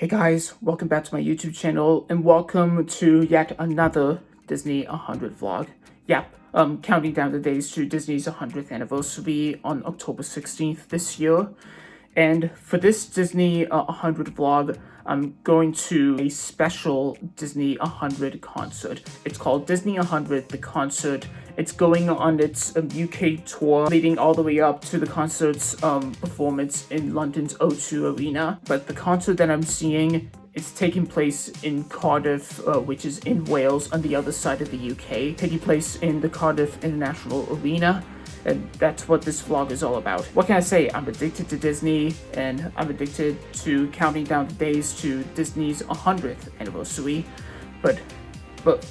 Hey guys, welcome back to my YouTube channel and welcome to yet another Disney 100 vlog. Counting down the days to Disney's 100th anniversary on October 16th this year. And for this Disney 100 vlog, I'm going to a special Disney 100 concert. It's called Disney 100, the concert. It's going on its UK tour, leading all the way up to the concert's performance in London's O2 Arena. But the concert that I'm seeing is taking place in Cardiff, which is in Wales on the other side of the UK, taking place in the Cardiff International Arena. And that's what this vlog is all about. What can I say? I'm addicted to Disney, and I'm addicted to counting down the days to Disney's 100th anniversary. But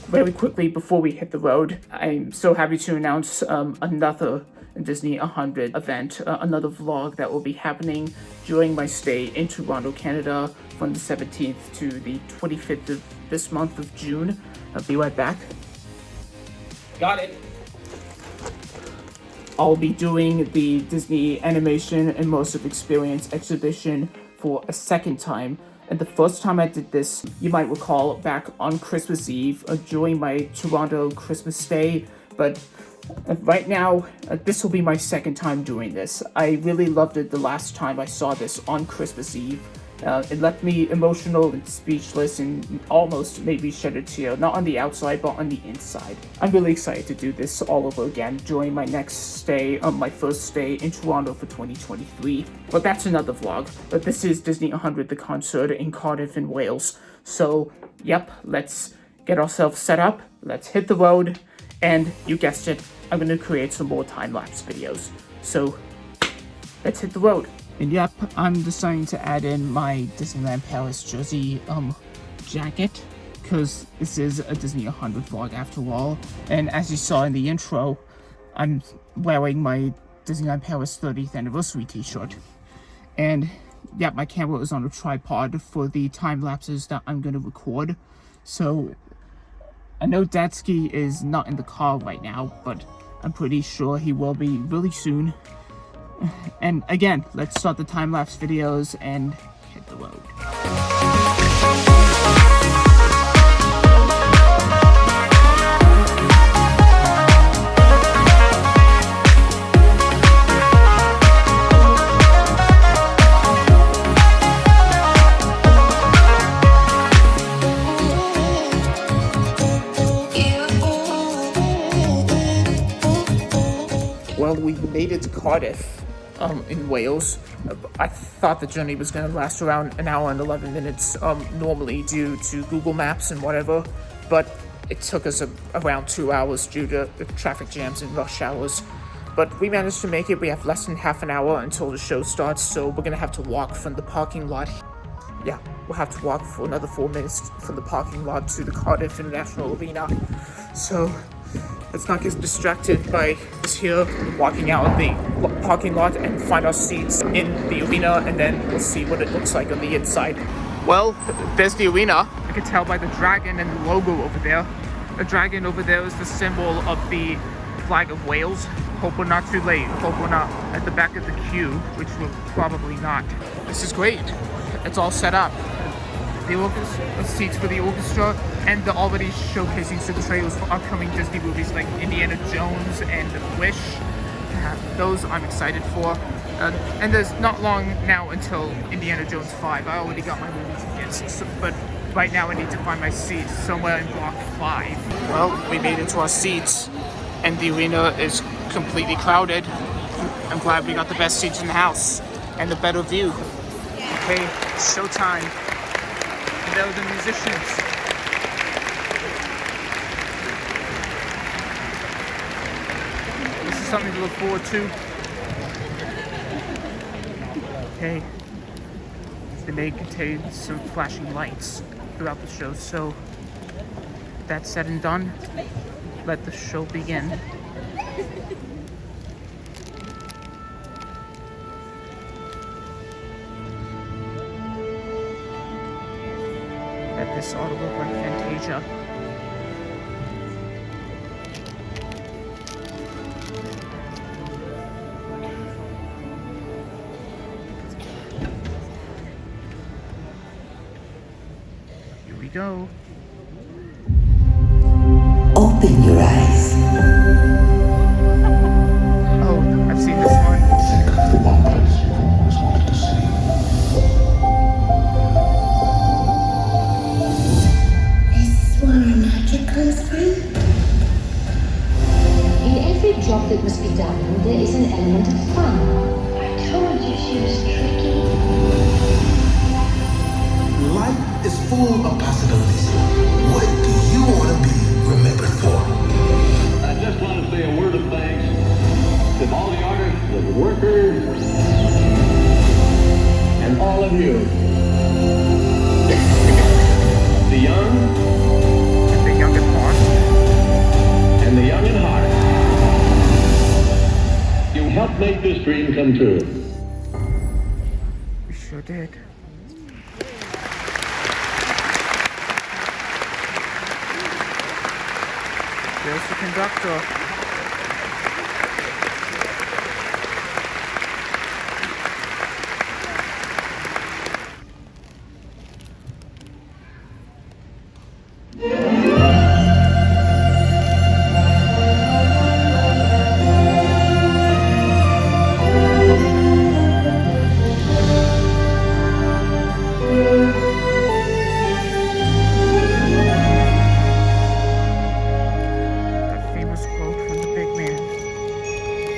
very quickly, before we hit the road, I'm so happy to announce another Disney 100 event, another vlog that will be happening during my stay in Toronto, Canada, from the 17th to the 25th of this month of June. I'll be right back. Got it. I'll be doing the Disney Animation Immersive Experience exhibition for a second time. And the first time I did this, you might recall, back on Christmas Eve during my Toronto Christmas stay. But right now, this will be my second time doing this. I really loved it the last time I saw this on Christmas Eve. It left me emotional and speechless and almost made me shed a tear, not on the outside, but on the inside. I'm really excited to do this all over again during my next stay, my first stay in Toronto for 2023. But that's another vlog. But this is Disney 100, the concert in Cardiff in Wales. So, yep, let's get ourselves set up, let's hit the road, and you guessed it, I'm going to create some more time-lapse videos. So, let's hit the road. And yep, I'm deciding to add in my Disneyland Paris jersey jacket, because this is a Disney 100 vlog after all. And as you saw in the intro, I'm wearing my Disneyland Paris 30th anniversary t-shirt. And yep, my camera is on a tripod for the time lapses that I'm going to record. So I know Dadsky is not in the car right now, but I'm pretty sure he will be really soon. And again, let's start the time-lapse videos and hit the road. Well, we made it to Cardiff. In Wales. I thought the journey was going to last around an hour and 11 minutes normally due to Google Maps and whatever, but it took us around 2 hours due to the traffic jams and rush hours. But we managed to make it. We have less than half an hour until the show starts, so we're going to have to walk from the parking lot. Yeah, we'll have to walk for another 4 minutes from the parking lot to the Cardiff International Arena. So let's not get distracted by this here, walking out of the parking lot and find our seats in the arena, and then we'll see what it looks like on the inside. Well, there's the arena. I can tell by the dragon and the logo over there. The dragon over there is the symbol of the flag of Wales. Hope we're not too late. Hope we're not at the back of the queue, which we're probably not. This is great. It's all set up. The seats for the orchestra, and they're already showcasing some trailers for upcoming Disney movies like Indiana Jones and Wish. Those I'm excited for. And there's not long now until Indiana Jones 5. I already got my movie tickets, but right now I need to find my seat somewhere in block 5. Well, we made it to our seats, and the arena is completely crowded. I'm glad we got the best seats in the house, and the better view. Okay, showtime. And there are the musicians. This is something to look forward to. Okay. They may contain some flashing lights throughout the show, so that said and done, let the show begin. That this ought to look like Fantasia. go. Open your eyes. Oh, I've seen this one. Think of the one place you've always wanted to see. This is where our magic comes from. In every job that must be done, there is an element of fun. I told you she was tricky. Life is full of possibilities. What do you want to be remembered for? I just want to say a word of thanks to all the artists, the workers, and all of you. The young, And the young at heart. and the young in heart. You helped make this dream come true. We sure did. There's the conductor. That famous quote from the big man.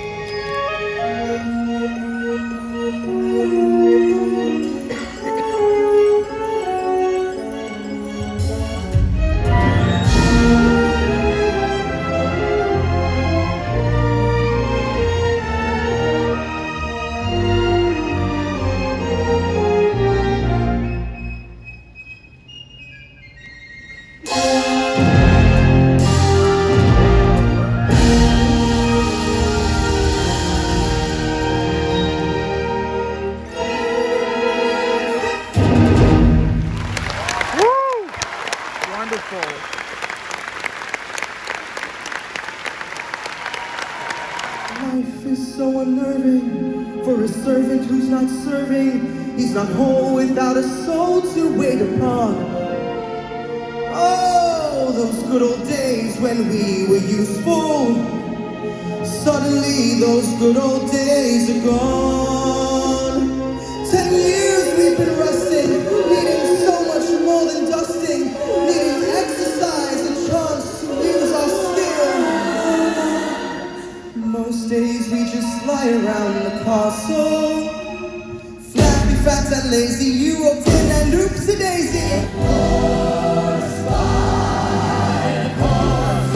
Woo! Wonderful. Life is so unnerving for a servant who's not serving. He's not whole without a soul to wait upon. Oh, those good old days when we were useful. Suddenly those good old days are gone. 10 years we've been rusting, needing so much more than dusting, needing exercise and chance to use our skill. Most days we just lie around the castle, flappy, fat and lazy, you walked in and oopsie daisy. Horse by horse,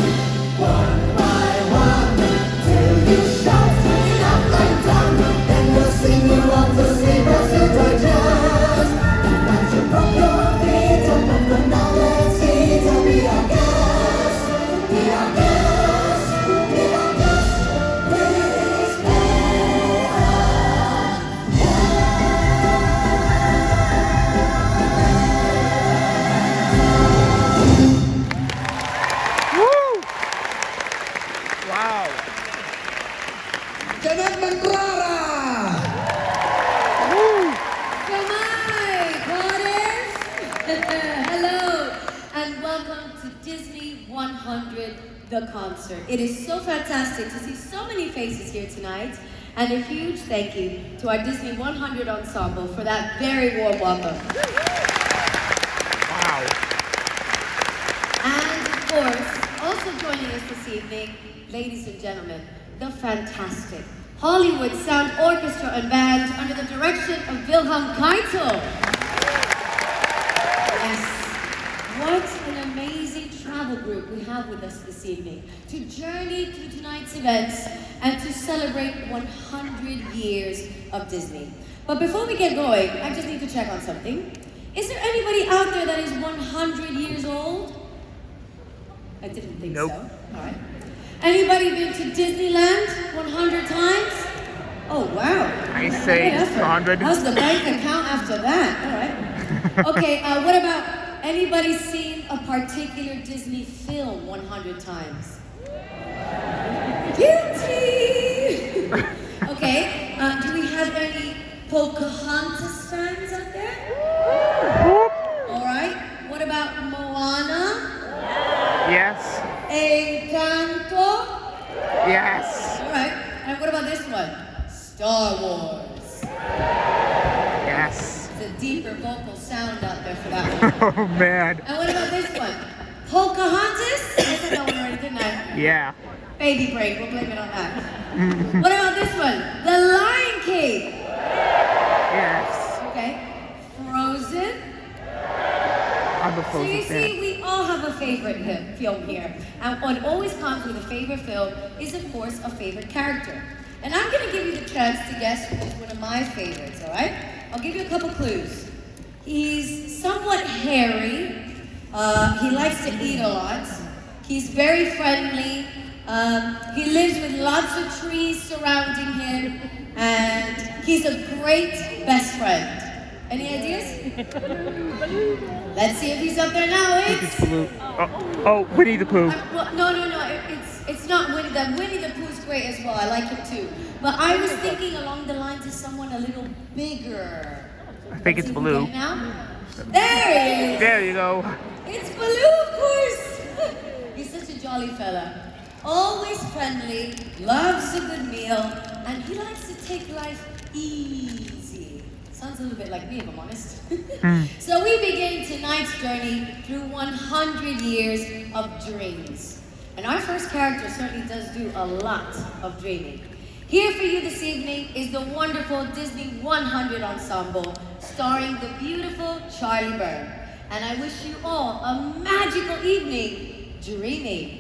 one by one, till you shout enough and done. Then we'll sing you off to sleep as you digest. And once you put your feet up on the knowledge seat, and be our guest, be our guest, be our guest, please pay Woo! Wow. Janette Manrara! Woo! Hi, Cardiff! Hello, and welcome to Disney 100, the concert. It is so fantastic to see so many faces here tonight, and a huge thank you to our Disney 100 ensemble for that very warm welcome. Wow. And of course, also joining us this evening, ladies and gentlemen, the fantastic Hollywood Sound Orchestra and Band under the direction of Wilhelm Keitel. Yes, what an amazing travel group we have with us this evening to journey through tonight's events and to celebrate 100 years of Disney. But before we get going, I just need to check on something. Is there anybody out there that is 100 years old? I didn't think Nope. so. All right. Anybody been to Disneyland 100 times? Oh, wow. I say Good effort. 100. How's the bank account after that? All right. Okay, what about anybody seen a particular Disney film 100 times? Guilty! Okay, do we have any Pocahontas fans out there? All right. What about vocal sound out there for that one. Oh man. And what about this one? Pocahontas? I said that one already, didn't I? Yeah. Baby break, we'll blame it on that. What about this one? The Lion King. Yes. Okay. Frozen. I'm a So Frozen you fan. see, we all have a favorite film here. And what always comes with a favorite film is, of course, a favorite character. And I'm going to give you the chance to guess which is one of my favorites, all right? I'll give you a couple clues. He's somewhat hairy. He likes to eat a lot. He's very friendly. He lives with lots of trees surrounding him. And he's a great best friend. Any ideas? Let's see if he's up there now. It's Oh, Winnie the Pooh. well, no. It's not Winnie. Winnie the Pooh's great as well. I like him too. But I was thinking along the lines of someone a little bigger. I think it's Baloo. Now, there he is. There you go. It's Baloo, of course. He's such a jolly fella. Always friendly, loves a good meal, and he likes to take life easy. Sounds a little bit like me, if I'm honest. So we begin tonight's journey through 100 years of dreams. And our first character certainly does do a lot of dreaming. Here for you this evening is the wonderful Disney 100 Ensemble, starring the beautiful Charlie Byrne. And I wish you all a magical evening dreaming.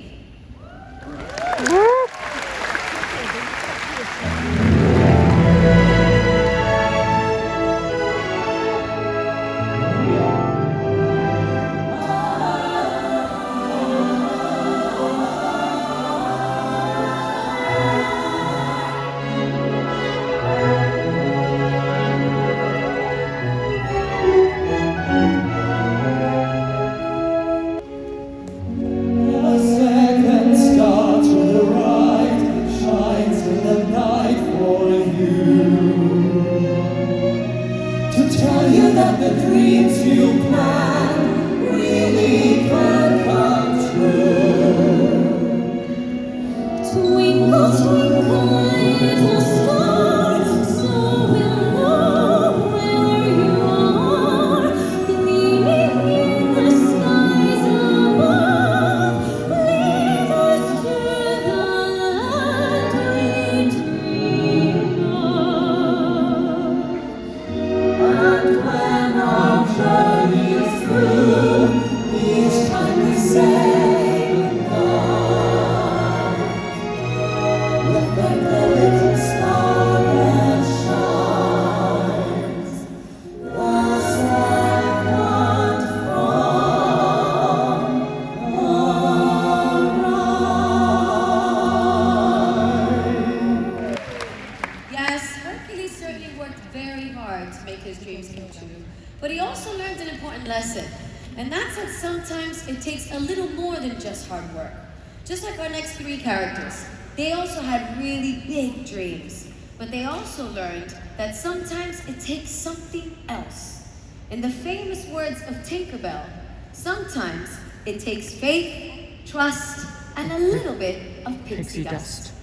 Just like our next three characters, they also had really big dreams, but they also learned that sometimes it takes something else. In the famous words of Tinkerbell, sometimes it takes faith, trust, and a little bit of pixie dust.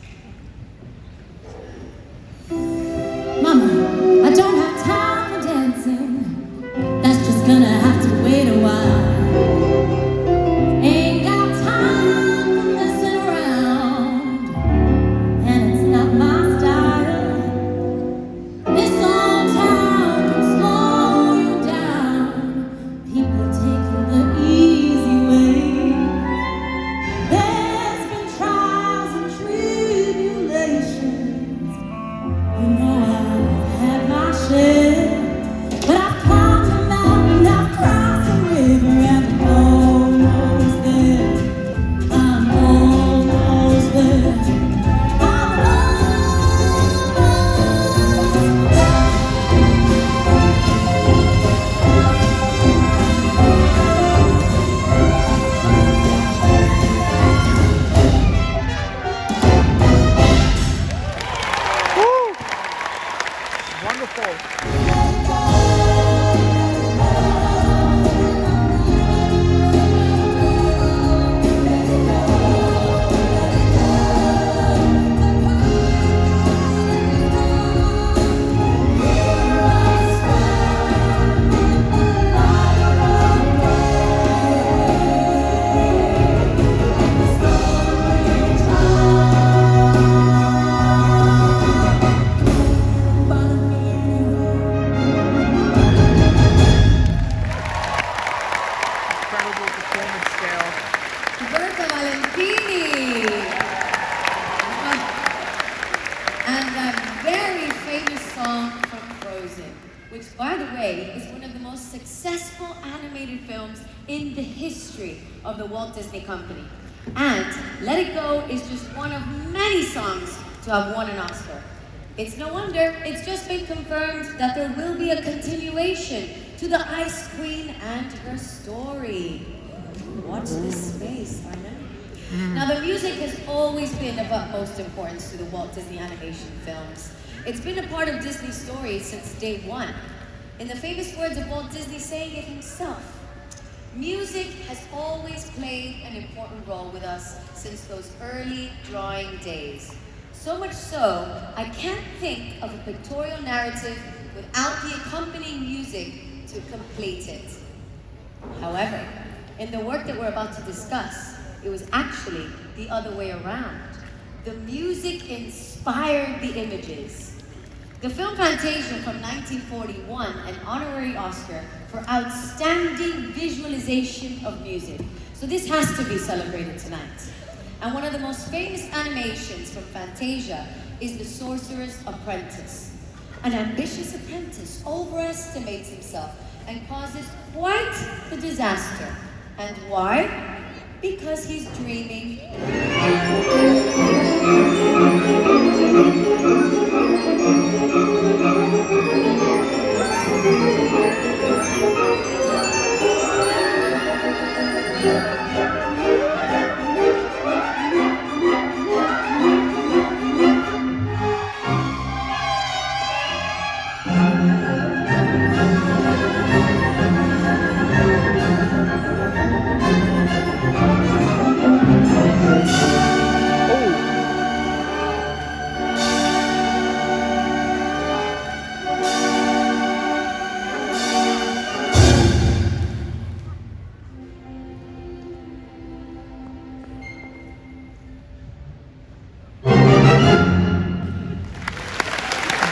Mama, I don't have time for dancing. That's just gonna have to wait a while. You know I've had animated films in the history of the Walt Disney Company. And Let It Go is just one of many songs to have won an Oscar. It's no wonder, it's just been confirmed that there will be a continuation to the Ice Queen and her story. Watch this space, I know. Now, the music has always been of utmost importance to the Walt Disney animation films. It's been a part of Disney's story since day one. In the famous words of Walt Disney saying it himself, music has always played an important role with us since those early drawing days. So much so, I can't think of a pictorial narrative without the accompanying music to complete it. However, in the work that we're about to discuss, it was actually the other way around. The music inspired the images. The film Fantasia from 1941, an honorary Oscar for outstanding visualization of music. So this has to be celebrated tonight. And one of the most famous animations from Fantasia is The Sorcerer's Apprentice. An ambitious apprentice overestimates himself and causes quite the disaster. And why? Because he's dreaming.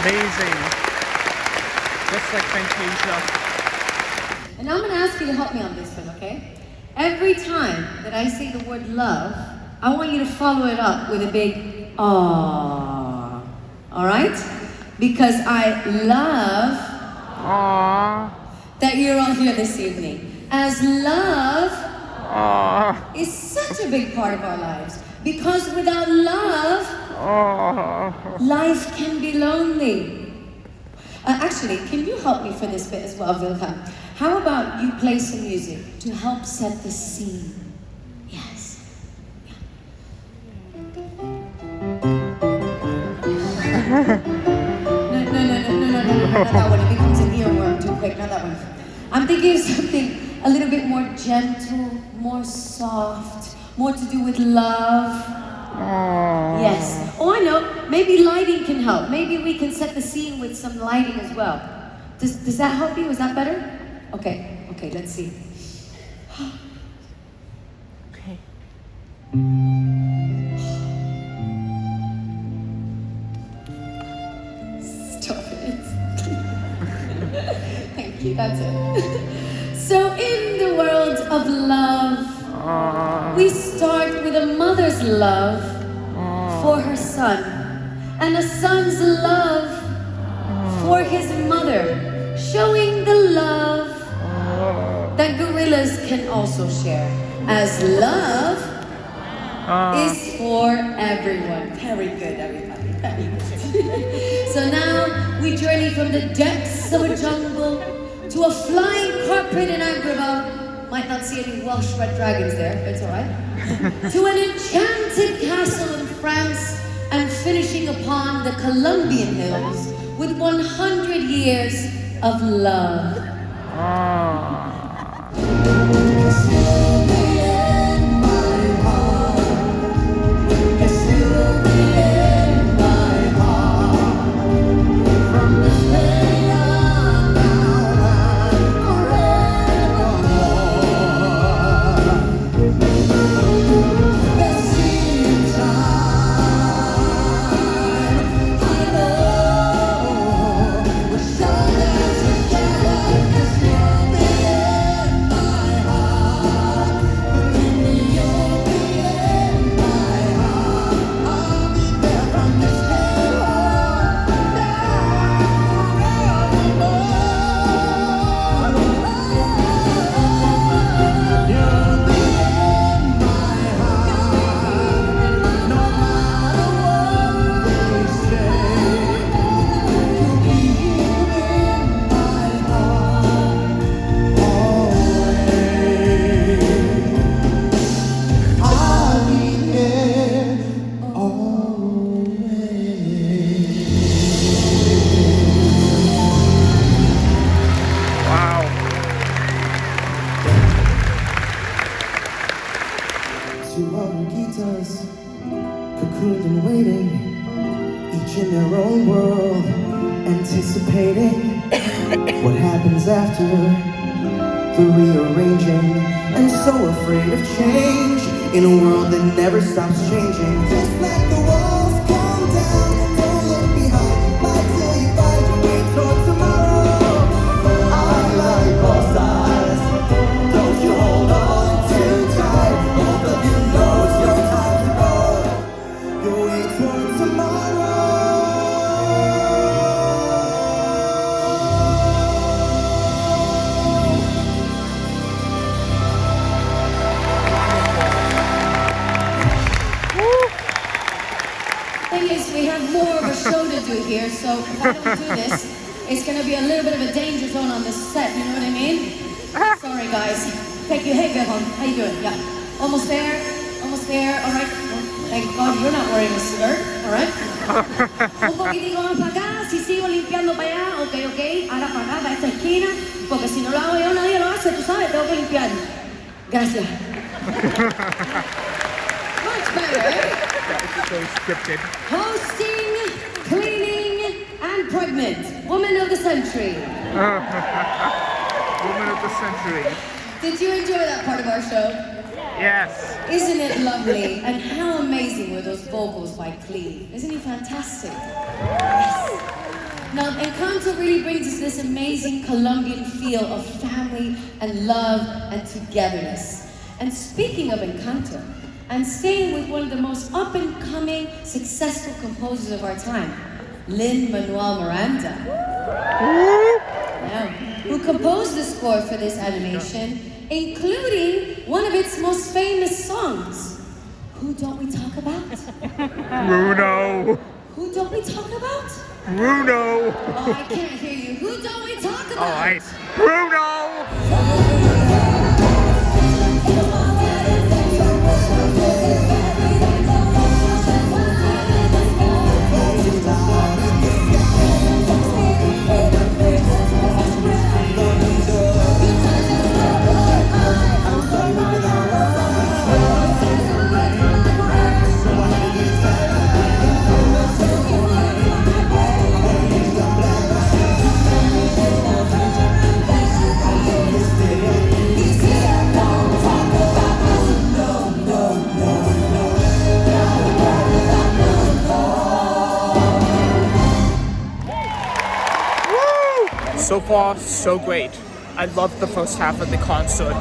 Amazing. Just like Fantasia. And I'm gonna ask you to help me on this one, okay? Every time that I say the word love, I want you to follow it up with a big aww. All right? Because I love that you're all here this evening. As love is such a big part of our lives. Because without love, life can be lonely. Actually, can you help me for this bit as well, Wilhelm? How about you play some music to help set the scene? Yes. No, not that one. It becomes an earworm too quick. Not that one. I'm thinking of something a little bit more gentle, more soft, more to do with love. Yes. Oh, I know. Maybe lighting can help. Maybe we can set the scene with some lighting as well. Does that help you? Is that better? Okay. Okay, let's see. Okay. Stop it. Thank you. That's it. So in the world of love, we start with a mother's love for her son, and a son's love for his mother, showing the love that gorillas can also share, as love is for everyone. Very good, everybody. Very good. So now we journey from the depths of a jungle to a flying carpet in Agrabah. Might not see any Welsh red dragons there, but it's all right. To an enchanted castle in France, and finishing upon the Colombian hills with 100 years of love. Yeah. us, cocooned and waiting, each in their own world, anticipating what happens after the rearranging, and so afraid of change in a world that never stops changing. Just let the walls come down, don't look behind, fight till you find your way toward tomorrow. I like both sides, don't you hold on too tight, both of you know it's your time to go, your way toward tomorrow. We have more of a show to do here, so if I don't do this, it's going to be a little bit of a danger zone on this set, you know what I mean? Sorry guys. Thank you. Hey Behon, how you doing? Yeah. Almost there, all right. Thank God you're not wearing a skirt, all right? Un poquitico más para acá, si sigo limpiando para allá, ok, ahora para acá, para esta esquina, porque si no lo hago yo, nadie lo hace, tú sabes, tengo que limpiar. Gracias. Much better, eh? So scripted. Hosting, cleaning, and pregnant. Woman of the century. Woman of the century. Did you enjoy that part of our show? Yes. Isn't it lovely? And how amazing were those vocals by Cleve? Isn't he fantastic? Yes. Now, Encanto really brings us this amazing Colombian feel of family and love and togetherness. And speaking of Encanto, and staying with one of the most up-and-coming, successful composers of our time, Lin-Manuel Miranda, who composed the score for this animation, including one of its most famous songs. Who don't we talk about? Bruno. Who don't we talk about? Bruno. Oh, I can't hear you. Who don't we talk about? All right. Bruno. So far, so great. I loved the first half of the concert.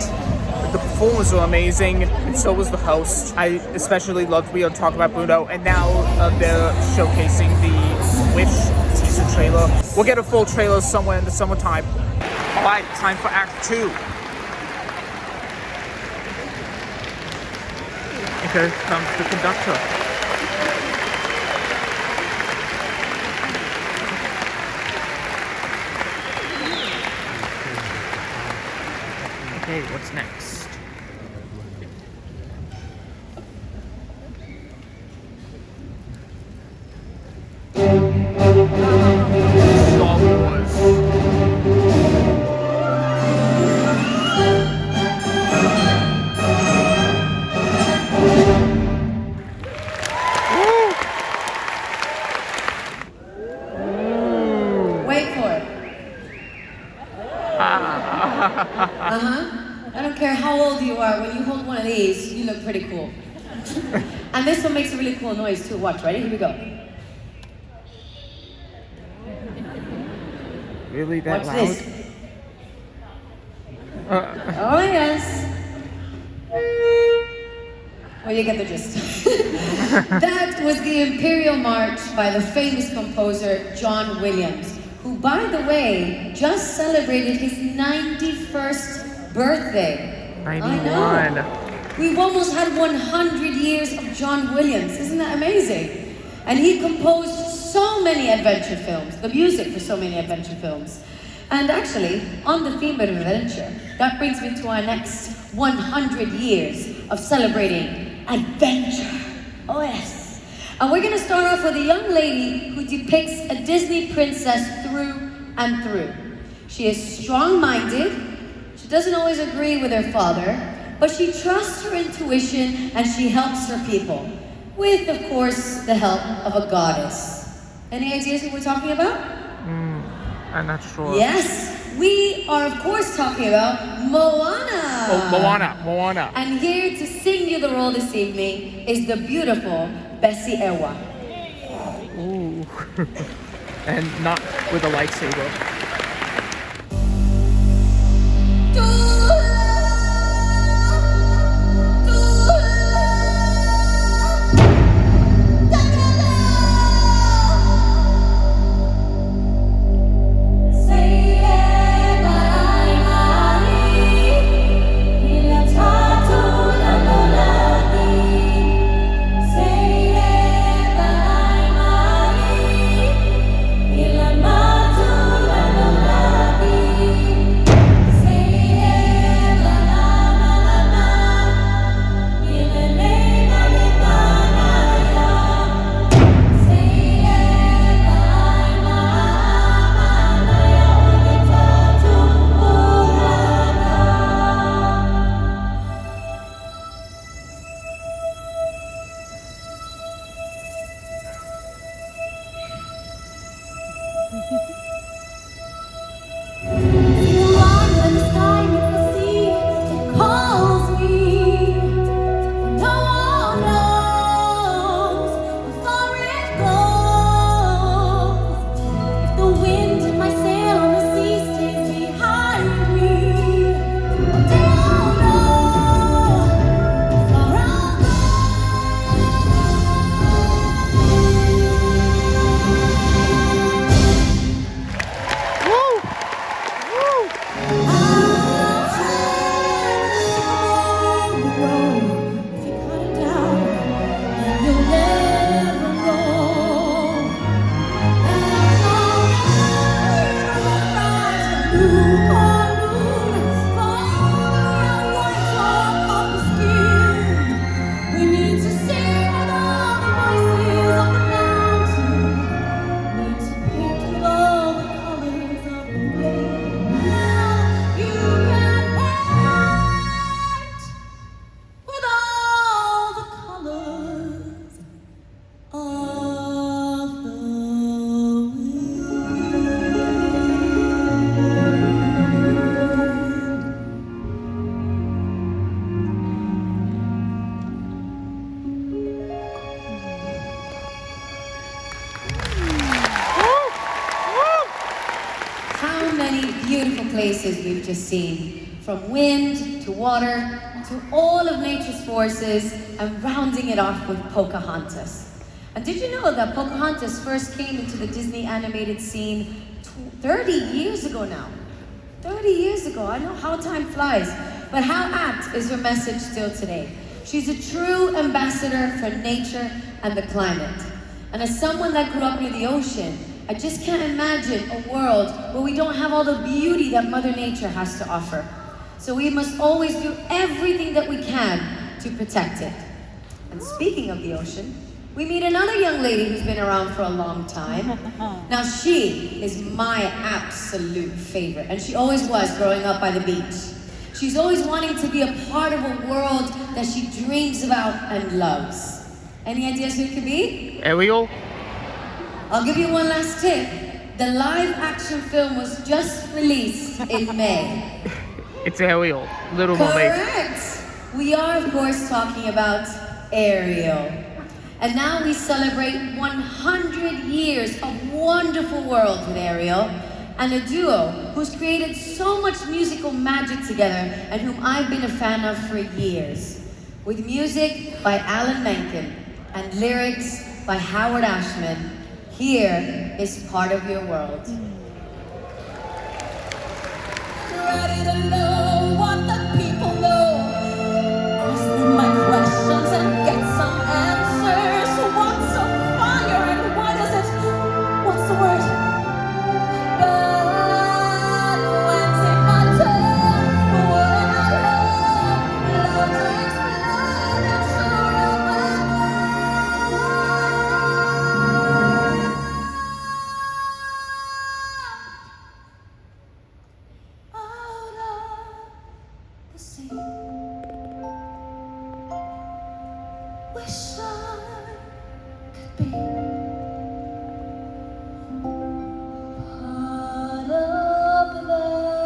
The performers were amazing, and so was the host. I especially loved We Don't Talk About Bruno, and now they're showcasing the Wish teaser trailer. We'll get a full trailer somewhere in the summertime. All right, time for Act 2. Here comes the conductor. Okay, what's next? Star Wars. Wait for it. I don't care how old you are, when you hold one of these, you look pretty cool. And this one makes a really cool noise too. Watch, ready? Here we go. Really that Watch loud? this. Oh yes. Well, you get the gist. That was the Imperial March by the famous composer John Williams, who, by the way, just celebrated his 91st birthday. 91. I know. We've almost had 100 years of John Williams. Isn't that amazing? And he composed so many adventure films, the music for so many adventure films. And actually, on the theme of adventure, that brings me to our next 100 years of celebrating adventure. Oh yes. And we're gonna start off with a young lady who depicts a Disney princess through and through. She is strong-minded, she doesn't always agree with her father, but she trusts her intuition and she helps her people. With, of course, the help of a goddess. Any ideas who we're talking about? I'm not sure. Yes, we are of course talking about Moana. Oh, Moana. And here to sing you the role this evening is the beautiful Bessy Ewa. Ooh. And not with a lightsaber. Places we've just seen, from wind to water to all of nature's forces, and rounding it off with Pocahontas. And did you know that Pocahontas first came into the Disney animated scene 30 years ago now? 30 years ago. I know how time flies, but how apt is her message still today? She's a true ambassador for nature and the climate. And as someone that grew up near the ocean, I just can't imagine a world where we don't have all the beauty that Mother Nature has to offer. So we must always do everything that we can to protect it. And speaking of the ocean, we meet another young lady who's been around for a long time. Now she is my absolute favorite, and she always was growing up by the beach. She's always wanting to be a part of a world that she dreams about and loves. Any ideas who it could be? Ariel? I'll give you one last tip. The live action film was just released in May. It's Ariel, Little Mermaid. Correct! We are, of course, talking about Ariel. And now we celebrate 100 years of wonderful world with Ariel, and a duo who's created so much musical magic together and whom I've been a fan of for years. With music by Alan Menken and lyrics by Howard Ashman, here is Part of Your World. Ready to know what the people know. Ask them my questions and get some answers. What's a fire and why does it? What's the word? But when take my turn, when I love takes blood and sorrow out of the sea. wish I could be part of that.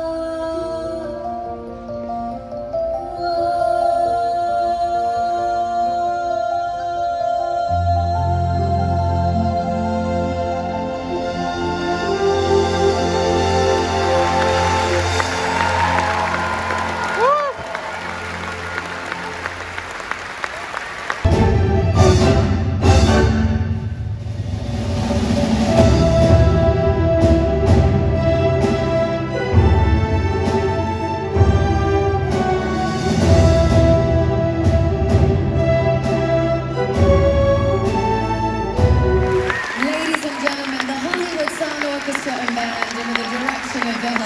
Ladies and gentlemen, the Hollywood Sound Orchestra and Band under the direction of Joch.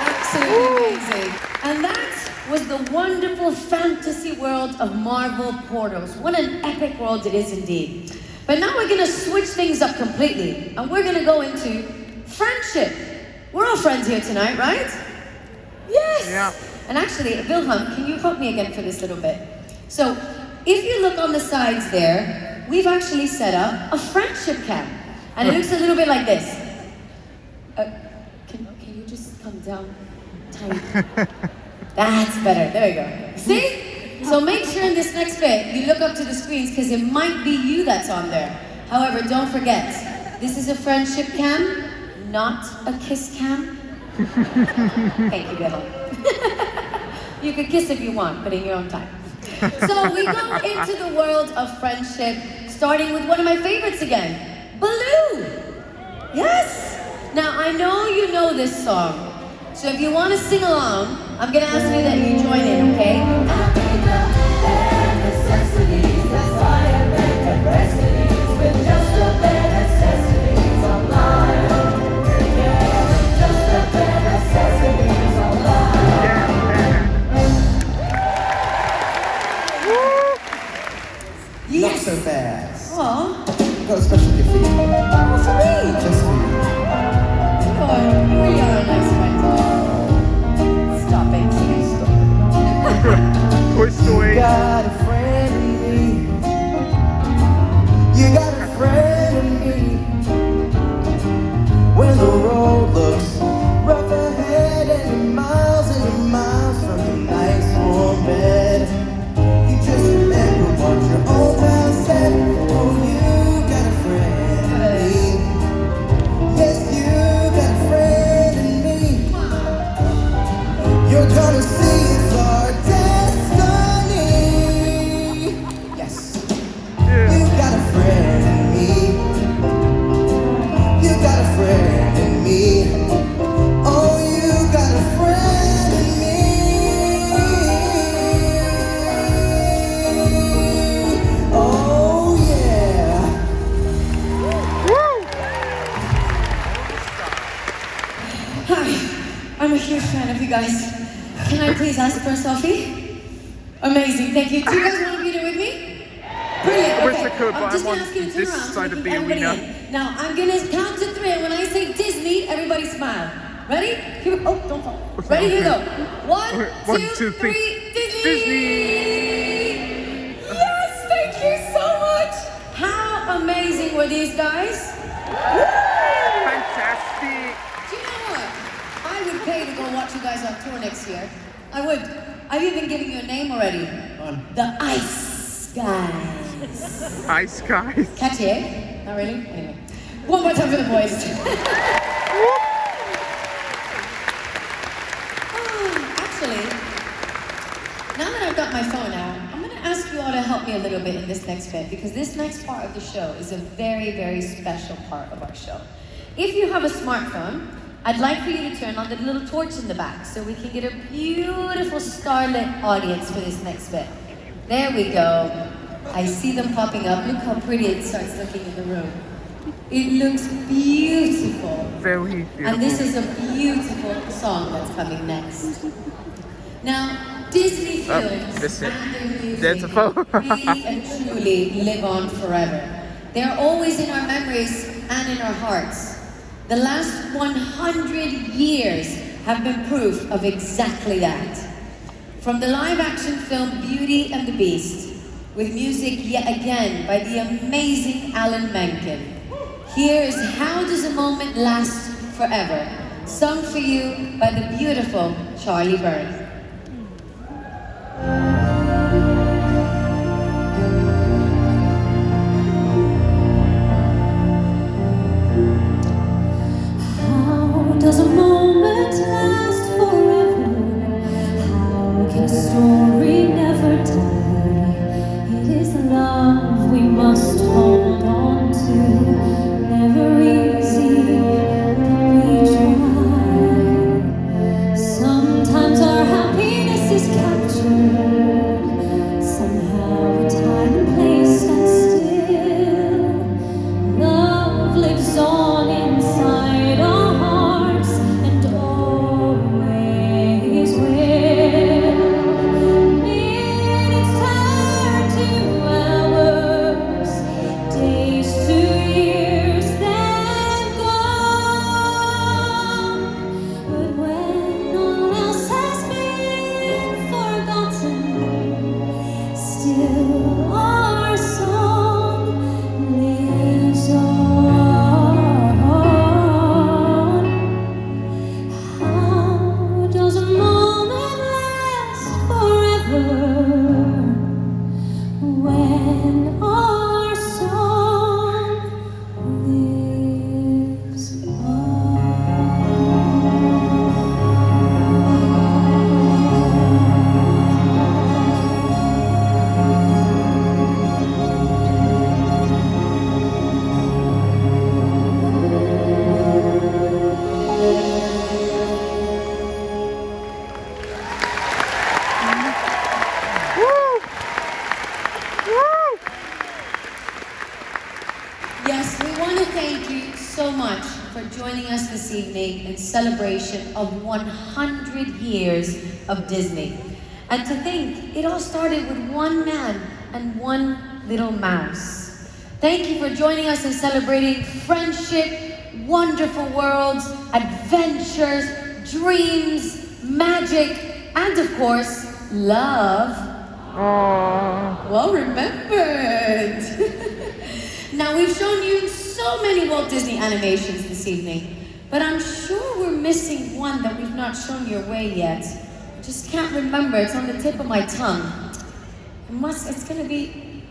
Absolutely amazing. And that was the wonderful fantasy world of Marvel Portals. What an epic world it is indeed. But now we're going to switch things up completely, and we're going to go into friendship. We're all friends here tonight, right? Yes! Yeah. And actually, Wilhelm, can you help me again for this little bit? So, if you look on the sides there, we've actually set up a friendship camp. And it looks a little bit like this. Can you just come down tiny? That's better. There we go. See? So make sure in this next bit you look up to the screens because it might be you that's on there. However, don't forget, this is a friendship cam, not a kiss cam. Thank you, Bill. You could kiss if you want, but in your own time. So we go into the world of friendship, starting with one of my favorites again, Baloo. Yes. Now I know you know this song. So if you want to sing along, I'm going to ask you that you join in, okay? Not so fast. Oh, Got a special gift for you. for me. Just for you. Oh, you really are a nice friend. Stop it. Toy Story. You got a friend in me. You got a friend in me. When the road looks rough ahead and you're miles from your nice warm bed, you just remember what your old pal said. Oh, you got a friend in me. Yes, you got a friend in me. You're gonna see it's our destiny. Yes. You got a friend in me. You got a friend in me. Oh, you got a friend in me. Oh, yeah. Hi, I'm a huge fan of you guys. Can I please ask for a selfie? Amazing, thank you. Do you guys want to be there with me? Brilliant. I wish okay. I could, but I'm just I'm gonna on ask you to turn this around so side we of can the get everybody arena. in. Now, I'm gonna count to 3, and when I say Disney, everybody smile. Ready? Here we go. Oh, don't fall. Ready? Here we go. One, two, three. Disney! Yes, thank you so much. How amazing were these guys? Fantastic. Do you know what? I would pay to go watch you guys on tour next year. I would. I've even given you a name already. The Ice Guys. Ice guys. Catchy, eh? Not really? Anyway. One more time for the boys. Actually, now that I've got my phone out, I'm going to ask you all to help me a little bit in this next bit, because this next part of the show is a very, very special part of our show. If you have a smartphone, I'd like for you to turn on the little torch in the back so we can get a beautiful starlit audience for this next bit. There we go. I see them popping up. Look how pretty it starts looking in the room. It looks beautiful. Very beautiful. And this is a beautiful song that's coming next. Now, Disney films that's it. and their music There's a phone. really and truly live on forever. They're always in our memories and in our hearts. The last 100 years have been proof of exactly that. from the live-action film Beauty and the Beast, with music yet again by the amazing Alan Menken. Here is How Does a Moment Last Forever, sung for you by the beautiful Charlie Byrne. Does a moment last forever? How can a story never die? It is love we must hold on to. Never easy, but we try. Sometimes our happiness is captured. Somehow time and place stand still. Love lives on inside our hearts and always will. Minutes turn to hours, days to years, then gone. But when all else has been forgotten, still our song lives on. How does a moment last forever when our song lives Yes, we want to thank you so much for joining us this evening in celebration of 100 years of Disney. And to think, it all started with one man and one little mouse. Thank you for joining us in celebrating friendship, wonderful worlds, adventures, dreams, magic, and of course, love. Well remembered. Now, we've shown you so many Walt Disney animations this evening, but I'm sure we're missing one that we've not shown your way yet. I just can't remember. It's on the tip of my tongue. It's gonna be...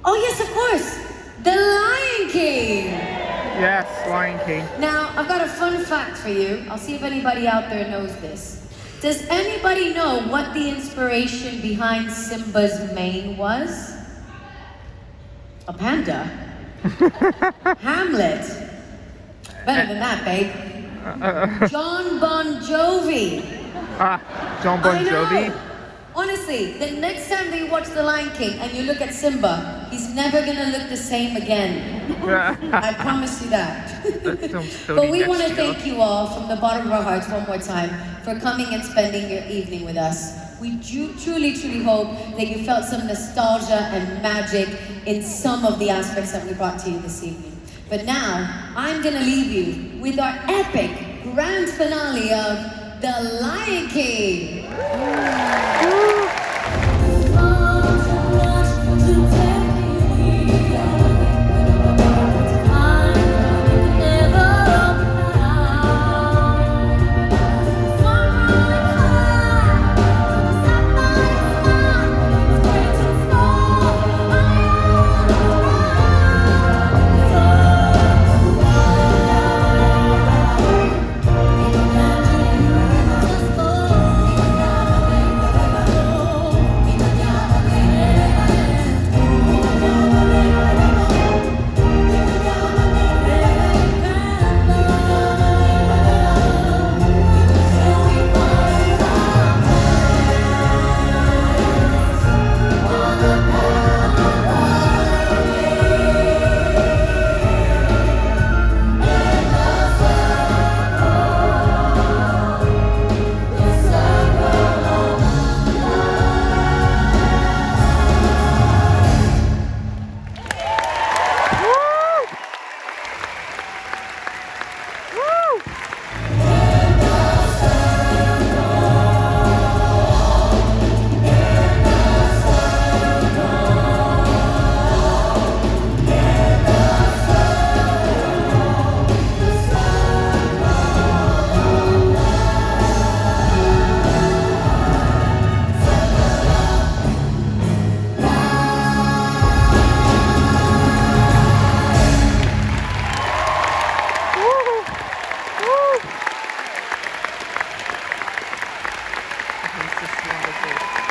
Oh yes, of course! The Lion King! Yes, Lion King. Now, I've got a fun fact for you. I'll see if anybody out there knows this. Does anybody know what the inspiration behind Simba's mane was? A panda. Hamlet. Better than that, babe. John Bon Jovi. John Bon I know. Jovi? Honestly, the next time that you watch The Lion King and you look at Simba, he's never gonna look the same again. I promise you that. But we want to thank you all from the bottom of our hearts one more time for coming and spending your evening with us. We truly, truly hope that you felt some nostalgia and magic in some of the aspects that we brought to you this evening. But now, I'm gonna leave you with our epic grand finale of The Lion King. just wonderful.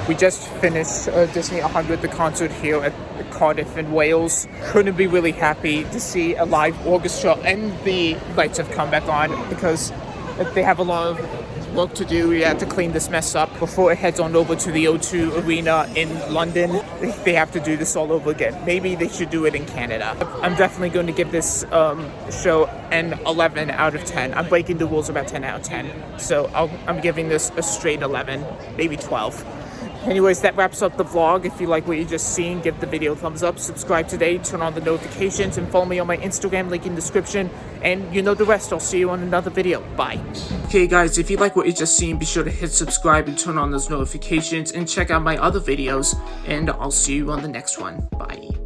We just finished Disney 100, the concert here at Cardiff in Wales. Couldn't be really happy to see a live orchestra, and the lights have come back on because they have a lot of work to do. We have to clean this mess up before it heads on over to the O2 Arena in London. They have to do this all over again. Maybe they should do it in Canada. I'm definitely going to give this show an 11 out of 10. I'm breaking the rules about 10 out of 10. So I'm giving this a straight 11, maybe 12. Anyways, that wraps up the vlog. If you like what you just seen, give the video a thumbs up, subscribe today, turn on the notifications, and follow me on my Instagram, link in the description, and you know the rest. I'll see you on another video. Bye. Okay guys, if you like what you just seen, be sure to hit subscribe and turn on those notifications, and check out my other videos, and I'll see you on the next one. Bye.